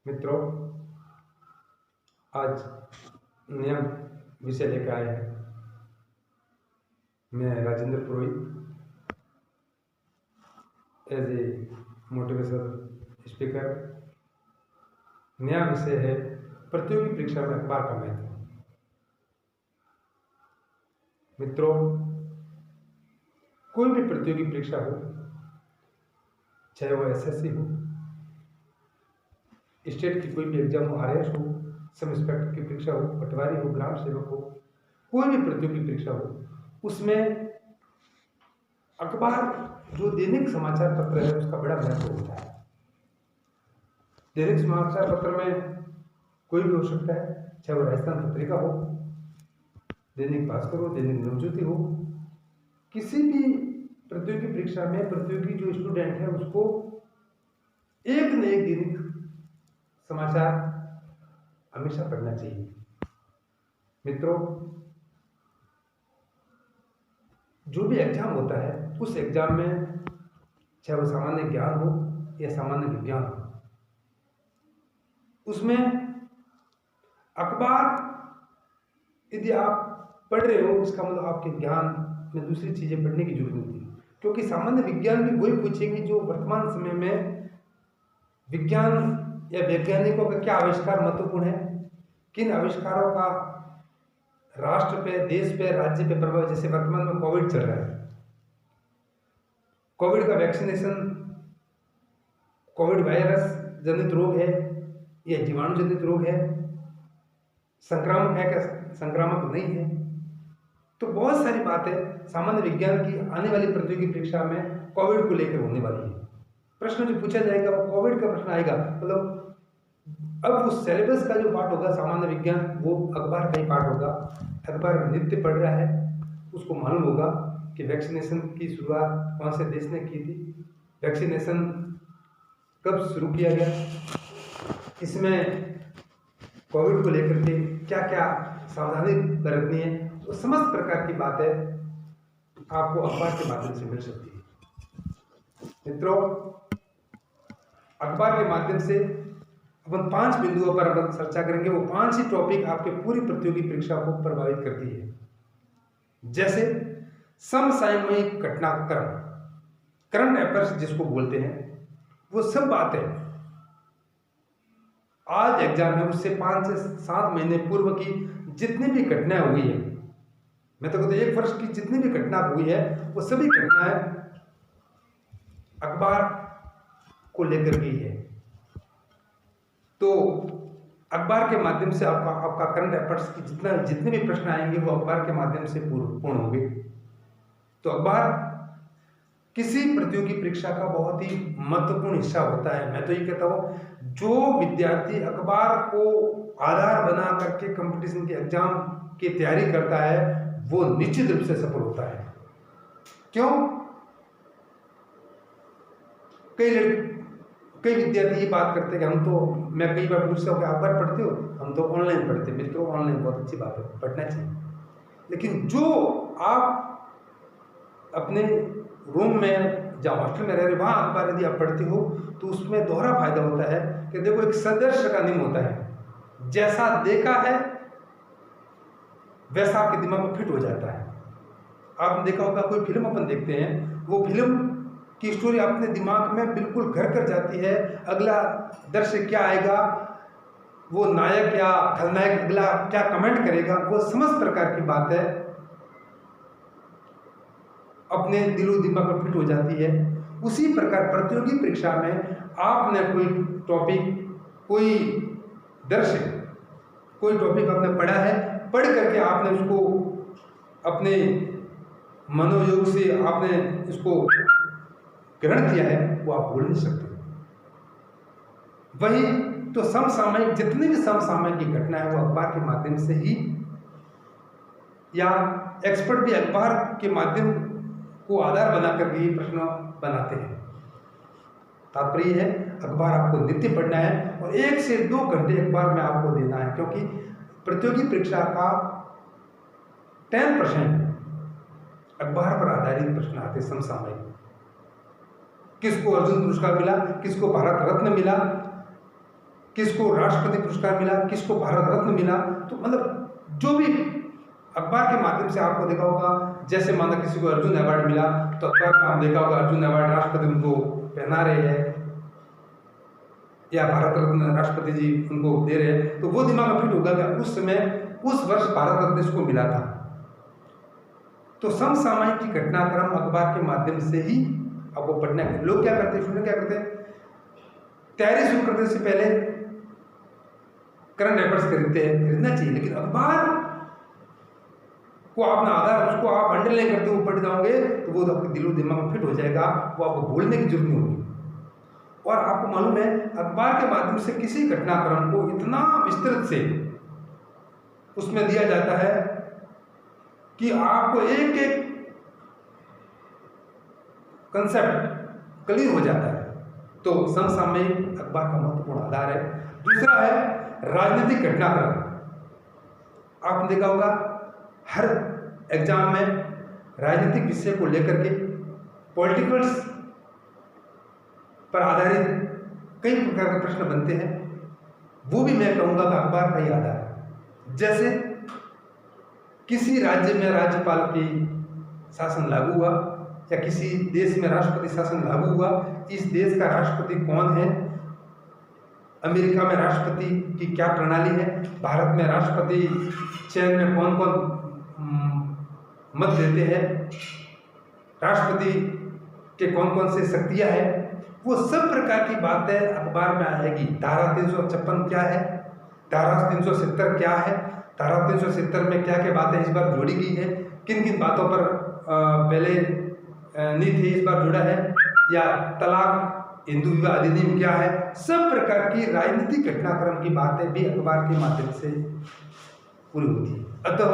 मित्रों, आज नया विषय लेकर आए हैं। मैं राजेंद्र पुरोहित एज ए मोटिवेशनल स्पीकर। नया विषय है प्रतियोगी परीक्षा में अखबार का महत्व। मित्रों, कोई भी प्रतियोगी परीक्षा हो, चाहे वो एसएससी हो, स्टेट की कोई भी एग्जाम हो, आरएस हो, सब इंस्पेक्टर की परीक्षा हो, पटवारी हो, ग्राम सेवक हो, कोई भी प्रतियोगी परीक्षा हो, उसमें अखबार जो दैनिक समाचार पत्र है उसका बड़ा महत्व होता है। दैनिक समाचार पत्र में कोई भी हो सकता है, चाहे वो राजस्थान पत्रिका हो, दैनिक भास्कर हो, दैनिक नवज्योति हो। किसी भी प्रतियोगी परीक्षा में प्रतियोगी जो स्टूडेंट है उसको एक न एक दैनिक समाचार हमेशा पढ़ना चाहिए। मित्रों, जो भी एग्जाम होता है उस एग्जाम में चाहे वो सामान्य ज्ञान हो या सामान्य विज्ञान हो, उसमें अखबार यदि आप पढ़ रहे हो, इसका मतलब आपके ज्ञान में दूसरी चीजें पढ़ने की जरूरत नहीं है। क्योंकि सामान्य विज्ञान भी वही पूछेंगे जो वर्तमान समय में विज्ञान या वैज्ञानिकों का क्या आविष्कार महत्वपूर्ण है, किन आविष्कारों का राष्ट्र पे, देश पे, राज्य पे प्रभाव। जैसे वर्तमान में कोविड चल रहा है, कोविड का वैक्सीनेशन, कोविड वायरस जनित रोग है या जीवाणु जनित रोग है, संक्रामक है क्या संक्रामक नहीं है। तो बहुत सारी बातें सामान्य विज्ञान की आने वाली प्रतियोगी परीक्षा में कोविड को लेकर होने वाली है। प्रश्न जो पूछा जाएगा वो कोविड का प्रश्न आएगा। मतलब अब उस सिलेबस का जो पार्ट होगा सामान्य विज्ञान, वो अखबार का ही पार्ट होगा। अखबार नित्य पढ़ रहा है, उसको मालूम होगा कि वैक्सीनेशन की शुरुआत कौन से देश ने की थी, वैक्सीनेशन कब शुरू किया गया, इसमें कोविड को लेकर के क्या क्या सावधानी बरतनी है। तो समस्त प्रकार की बातें आपको अखबार के माध्यम से मिल सकती है। मित्रों, अखबार के माध्यम से अपन 5 बिंदुओं पर अपन चर्चा करेंगे। वो 5 ही टॉपिक आपके पूरी प्रतियोगी परीक्षा को प्रभावित करती है। जैसे समसामयिक घटनाक्रम, करंट अफेयर्स जिसको बोलते हैं, वो सब बातें आज एग्जाम है उससे 5 से 7 महीने पूर्व की जितनी भी घटनाएं हुई है, मैं तो कहता हूं 1 वर्ष की जितनी भी घटना हुई है वो सभी घटनाएं अखबार को लेकर की है। तो अखबार के माध्यम से आपका करंट अफेयर्स की जितने भी प्रश्न आएंगे वो अखबार के माध्यम से पूर्ण होंगे। तो अखबार किसी प्रतियोगी परीक्षा का बहुत ही महत्वपूर्ण हिस्सा होता है। मैं तो ये कहता हूं जो विद्यार्थी अखबार को आधार बना करके कंपटीशन के एग्जाम की तैयारी करता है वो निश्चित रूप से सफल होता है। क्यों? कई विद्यार्थी ये बात करते हैं कि हम तो, मैं कई बार पूछता हूँ कि अखबार पढ़ते हो, हम तो ऑनलाइन पढ़ते। मित्रों, ऑनलाइन बहुत अच्छी बात है, पढ़ना चाहिए। लेकिन जो आप अपने रूम में जहाँ हॉस्टल में रह रहे वहाँ अखबार यदि आप पढ़ते हो तो उसमें दोहरा फायदा होता है कि देखो एक सदृश का नियम होता है, जैसा देखा है वैसा आपके दिमाग में फिट हो जाता है। आपने देखा होगा कोई फिल्म अपन देखते हैं, वो फिल्म की स्टोरी अपने दिमाग में बिल्कुल घर कर जाती है। अगला दृश्य क्या आएगा, वो नायक या खलनायक अगला क्या कमेंट करेगा, वो समस्त प्रकार की बातें अपने दिलो दिमाग में फिट हो जाती है। उसी प्रकार प्रतियोगी परीक्षा में आपने कोई टॉपिक, कोई दृश्य, कोई टॉपिक आपने पढ़ा है, पढ़ करके आपने उसको अपने मनोयोग से आपने इसको ग्रहण किया है, वो आप भूल नहीं सकते। वही तो समसामयिक जितनी भी समसामयिक की घटना है वो अखबार के माध्यम से ही, या एक्सपर्ट भी अखबार के माध्यम को आधार बनाकर के ये प्रश्न बनाते हैं। तात्पर्य है अखबार आपको नित्य पढ़ना है और 1 से 2 घंटे अखबार में आपको देना है। क्योंकि प्रतियोगी परीक्षा का 10% अखबार पर आधारित प्रश्न आते समसामयिक। किसको अर्जुन पुरस्कार मिला, किसको भारत रत्न मिला, किसको राष्ट्रपति पुरस्कार मिला, किसको भारत रत्न मिला। तो मतलब जो भी अखबार के माध्यम से आपको देखा होगा, जैसे माना किसी को अर्जुन अवार्ड मिला तो अखबार में आप देखा होगा अर्जुन अवार्ड राष्ट्रपति उनको पहना रहे हैं या भारत रत्न राष्ट्रपति जी उनको दे रहे हैं, तो वो दिमाग में फिट होगा कि उस समय उस वर्ष भारत रत्न इसको मिला था। तो समसामयिक की घटनाक्रम अखबार के माध्यम से ही आपको पढ़ना है। लोग क्या करते हैं, स्टूडेंट क्या करते हैं, तैयारी शुरू करने से पहले करंट अफेयर्स खरीदते हैं, खरीदना चाहिए, लेकिन अखबार को अपना आधार उसको आप अंडरलाइन करते हुए पढ़ जाओगे तो वो आपके दिलो दिमाग में फिट हो जाएगा, वो आपको बोलने की जरूरत नहीं होगी। और आपको मालूम है अखबार के माध्यम से किसी घटनाक्रम को इतना विस्तृत से उसमें दिया जाता है कि आपको एक एक कंसेप्ट क्लियर हो जाता है। तो समसामयिक अखबार का महत्वपूर्ण आधार है। दूसरा है राजनीतिक घटनाक्रम। आपने देखा होगा हर एग्जाम में राजनीतिक विषय को लेकर के पॉलिटिकल्स पर आधारित कई प्रकार के प्रश्न बनते हैं, वो भी मैं कहूँगा कि अखबार का ही आधार है। जैसे किसी राज्य में राज्यपाल की शासन लागू हुआ या किसी देश में राष्ट्रपति शासन लागू हुआ, इस देश का राष्ट्रपति कौन है, अमेरिका में राष्ट्रपति की क्या प्रणाली है, भारत में राष्ट्रपति चयन में कौन कौन मत देते हैं, राष्ट्रपति के कौन कौन से शक्तियां हैं, वो सब प्रकार की बातें अखबार में आएगी। धारा 356 क्या है, धारा 370 क्या है, धारा 370 में क्या क्या बातें इस बार जोड़ी गई है, किन किन बातों पर पहले नहीं थी इस बार जुड़ा है, या तलाक हिंदू विवाह अधिनियम क्या है। सब प्रकार की राजनीतिक घटनाक्रम की बातें भी अखबार के माध्यम से पूरी होती है। अतः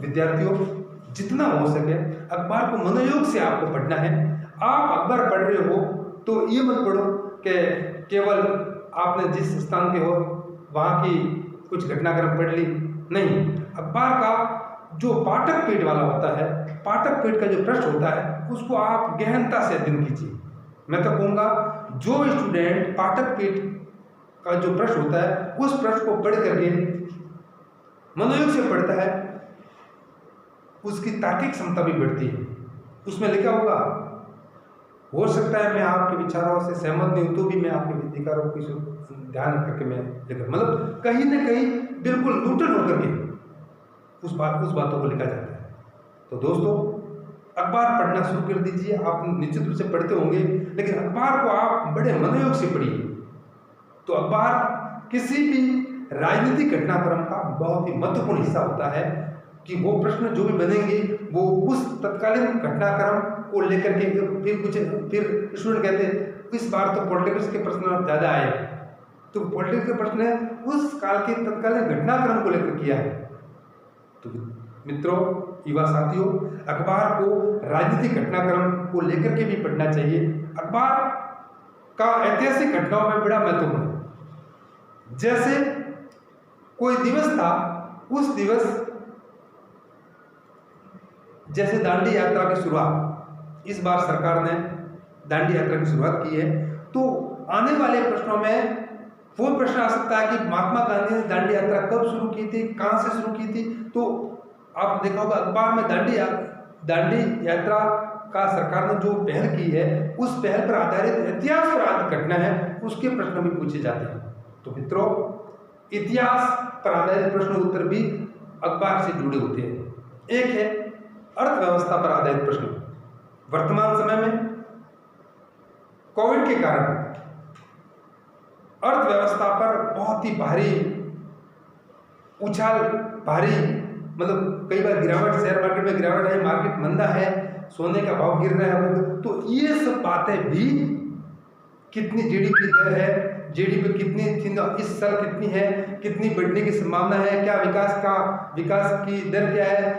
विद्यार्थियों जितना हो सके अखबार को मनोयोग से आपको पढ़ना है। आप अखबार पढ़ रहे हो तो ये मत पढ़ो कि केवल आपने जिस स्थान के हो वहाँ की कुछ घटनाक्रम पढ़ ली, नहीं। अखबार का जो पाठक पेज वाला होता है, पाठक पेज का जो पृष्ठ होता है, उसको आप गहनता से अध्ययन कीजिए। मैं तो कहूँगा जो स्टूडेंट पाठक पेज का जो पृष्ठ होता है उस पृष्ठ को पढ़ करके मनोयोग से पढ़ता है, उसकी तार्किक क्षमता भी बढ़ती है। उसमें लिखा होगा, हो सकता है मैं आपके विचारों से सहमत नहीं हूं तो भी मैं आपके विचारों को ध्यान करके मैं लिखा, मतलब कहीं ना कहीं बिल्कुल न्यूट्रल होकर के उस बातों को लिखा जाता है। तो दोस्तों अखबार पढ़ना शुरू कर दीजिए। आप निश्चित रूप से पढ़ते होंगे, लेकिन अखबार को आप बड़े मनोयोग से पढ़िए। तो अखबार किसी भी राजनीतिक घटनाक्रम का बहुत ही महत्वपूर्ण हिस्सा होता है कि वो प्रश्न जो भी बनेंगे वो उस तत्कालीन घटनाक्रम को लेकर के फिर स्टूडेंट कहते हैं इस बार तो पॉलिटिक्स के प्रश्न ज़्यादा आए, तो पॉलिटिक्स के प्रश्न उस काल के तत्कालीन घटनाक्रम को लेकर किया है। तो मित्रों, युवा साथियों, अखबार को राजनीतिक घटनाक्रम को लेकर के भी पढ़ना चाहिए। अखबार का ऐतिहासिक घटनाओं में बड़ा महत्वपूर्ण है। जैसे कोई दिवस था, उस दिवस जैसे दांडी यात्रा की शुरुआत, इस बार सरकार ने दांडी यात्रा की शुरुआत की है, तो आने वाले प्रश्नों में वो प्रश्न आ सकता है कि महात्मा गांधी ने दांडी यात्रा कब शुरू की थी, कहाँ से शुरू की थी। तो आप देखा होगा अखबार में दांडी यात्रा का सरकार ने जो पहल की है, उस पहल पर आधारित इतिहास पर आधारित घटना है, उसके प्रश्न भी पूछे जाते हैं। तो मित्रों, इतिहास पर आधारित प्रश्न उत्तर भी अखबार से जुड़े होते हैं। एक है अर्थव्यवस्था पर आधारित प्रश्न। वर्तमान समय में कोविड के कारण अर्थव्यवस्था पर बहुत ही भारी उछाल, मतलब कई बार गिरावट, शेयर मार्केट में गिरावट है, मार्केट मंदा है, सोने का भाव गिर रहा है। तो ये सब बातें भी, कितनी जीडीपी दर है, जीडीपी कितनी थी इस साल, कितनी है, कितनी बढ़ने की संभावना है, क्या विकास की दर क्या है,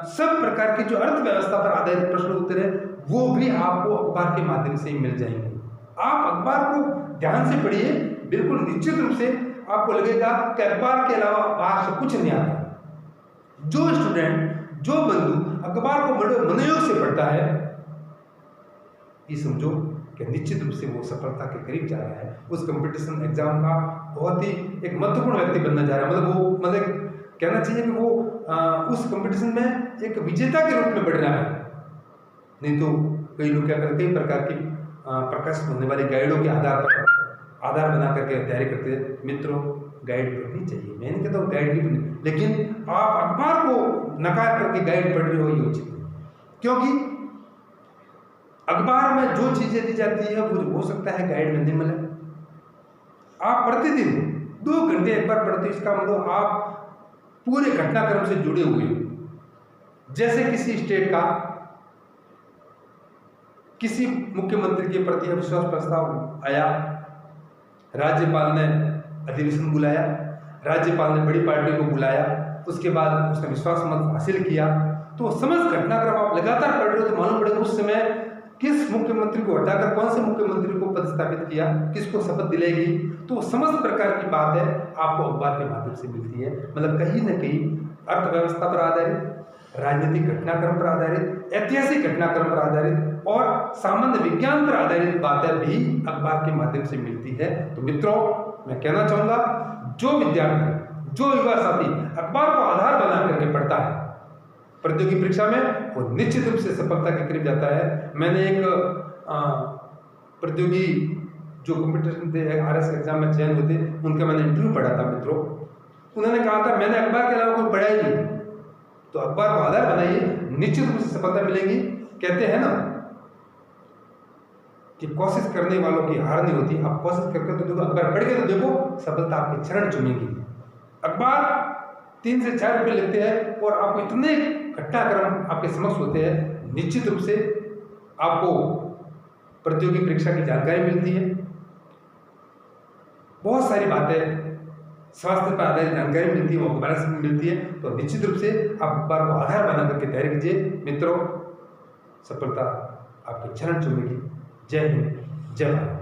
सब प्रकार की जो अर्थव्यवस्था पर आधारित प्रश्न उत्तर है वो भी आपको अखबार के माध्यम से ही मिल जाएंगे। आप अखबार को ध्यान से पढ़िए, बिल्कुल निश्चित रूप से आपको लगेगा कि अखबार के अलावा बाहर से कुछ नहीं आता। जो स्टूडेंट, जो बंधु अखबार को बड़े मनोयोग से पढ़ता है, ये समझो कि निश्चित रूप से वो सफलता के करीब जा रहा है, उस कंपटीशन एग्जाम का बहुत ही एक महत्वपूर्ण व्यक्ति बनना चाह रहा है, मतलब कहना चाहिए कि वो उस कंपटीशन में एक विजेता के रूप में बढ़ रहा है। नहीं तो कई लोग क्या करते, कई प्रकार की प्रकाशित होने वाली गाइडों के आधार बना करके तैयारी करते हैं। मित्रों, गाइड पढ़नी चाहिए, मैं नहीं कहता हूँ गाइड नहीं पढ़नी, लेकिन आप अखबार को नकार करके गाइड पढ़ रहे हो ये उचित नहीं, क्योंकि अखबार में जो चीजें दी जाती है वो हो सकता है गाइड में नहीं मिले। आप प्रतिदिन 2 घंटे एक बार पढ़ते, इसका मतलब आप पूरे घटनाक्रम से जुड़े हुए हो। जैसे किसी स्टेट का किसी मुख्यमंत्री के प्रति अविश्वास प्रस्ताव आया, राज्यपाल ने अधिवेशन बुलाया, राज्यपाल ने बड़ी पार्टी को बुलाया, उसके बाद उसने विश्वास मत हासिल किया, तो समस्त घटनाक्रम आप लगातार पढ़ रहे हो तो मालूम पड़ेगा उस समय किस मुख्यमंत्री को हटाकर कौन से मुख्यमंत्री को पदस्थापित किया, किसको शपथ दिलाएगी। तो समस्त प्रकार की बात है आपको अखबार के माध्यम से मिलती है। मतलब कहीं न कहीं अर्थव्यवस्था पर आधारित, राजनीतिक घटनाक्रम पर आधारित, ऐतिहासिक घटनाक्रम पर आधारित और सामान्य विज्ञान पर आधारित बातें भी अखबार के माध्यम से मिलती है। तो मित्रों, मैं कहना चाहूंगा, जो विद्यार्थी, जो युवा साथी अखबार को आधार बना करके पढ़ता है प्रतियोगी परीक्षा में, वो निश्चित रूप से सफलता के करीब जाता है। मैंने एक प्रतियोगी जो कंपटीशन थे RS एग्जाम में चयन होते, उनका मैंने इंटरव्यू पढ़ा था मित्रों। उन्होंने कहा था मैंने अखबार के अलावा कोई पढ़ा ही नहीं, तो अखबार को आधार बनाइए, निश्चित रूप से सफलता मिलेगी। कहते हैं ना कि कोशिश करने वालों की हार नहीं होती। आप कोशिश करके तो देखो, अखबार पढ़ के तो देखो, सफलता आपके चरण चूमेगी। अखबार 3 से 4 रुपये लेते हैं और आपको इतने घटनाक्रम आपके समक्ष होते हैं, निश्चित रूप से आपको प्रतियोगी परीक्षा की जानकारी मिलती है। बहुत सारी बातें, स्वास्थ्य पर आधारित जानकारी मिलती है, वो अखबार से मिलती है। तो निश्चित रूप से आप अखबार को आधार बना करके तैयारी कीजिए। मित्रों, सफलता आपके चरण चूमेगी। जय हिंद, जय भारत।